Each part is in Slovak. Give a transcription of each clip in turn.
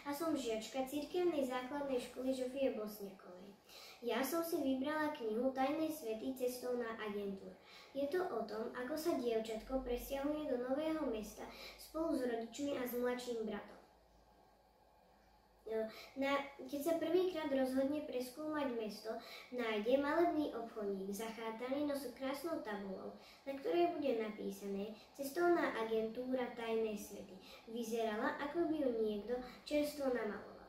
a som žiačka cirkevnej základnej školy Žofie Bosniakovej. Ja som si vybrala knihu Tajné svety cestovná agentúra. Je to o tom, ako sa dievčatko presťahuje do nového mesta spolu s rodičmi a s mladším bratom. Keď sa prvýkrát rozhodne preskúmať mesto, nájde malebný obchodník zachátaný no s krásnou tabulou, na ktorej bude napísané Cestovná agentúra Tajné svety. Vyzerala, ako by ju niekto čerstvo namaloval.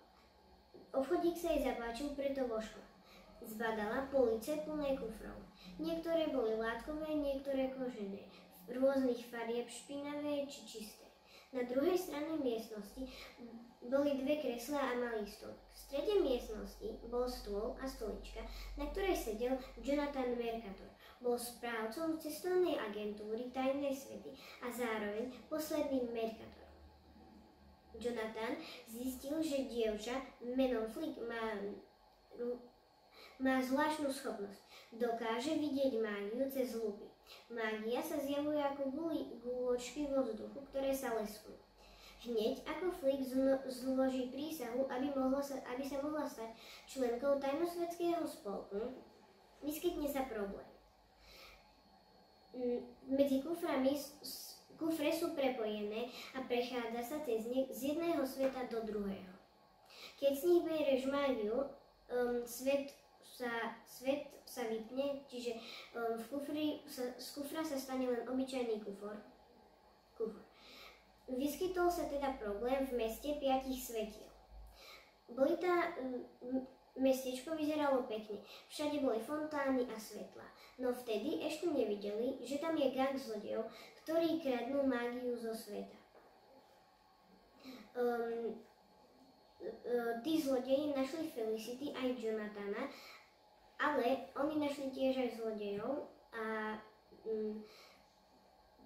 Obchodník sa jej zapáčil, preto vošla. Zbadala police plné kufrov. Niektoré boli látkové, niektoré kožené, rôznych farieb, špinavé či čisté. Na druhej strane miestnosti boli dve kreslá a malý stôl. V strede miestnosti bol stôl a stolička, na ktorej sedel Jonathan Mercator. Bol správcom cestovnej agentúry Tajné svety a zároveň posledným Mercatorom. Jonathan zistil, že dievča menom Flick má zvláštnu schopnosť. Dokáže vidieť mágiu cez lupy. Mágia sa zjavuje ako gôľočky vo vzduchu, ktoré sa leskú. Hneď ako Flick zloží prísahu, aby sa mohla stať členkou tajnosvedského spolku, vyskytne sa problém. Medzi kufre sú prepojené a prechádza sa cez ne z jedného sveta do druhého. Keď z nich berieš mágiu, svet sa vypne, čiže z kufra sa stane len obyčajný kufor. Vyskytol sa teda problém v meste 5 svetiel. Mestečko vyzeralo pekne, všade boli fontány a svetlá, no vtedy ešte nevideli, že tam je gang zlodejov, ktorí kradnú mágiu zo sveta. Tí zlodeji našli Felicity aj Jonathana, ale oni našli tiež aj zlodejov a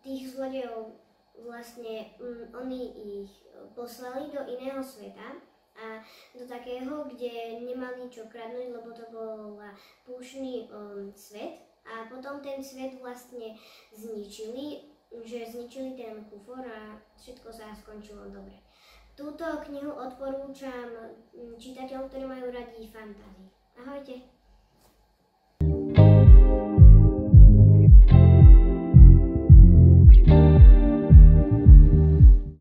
tých zlodejov vlastne oni ich poslali do iného sveta a do takého, kde nemali čo kradnúť, lebo to bol púšny svet a potom ten svet vlastne zničili ten kufor a všetko sa skončilo dobre. Túto knihu odporúčam čitateľom, ktorí majú radi fantáziu. Ahojte!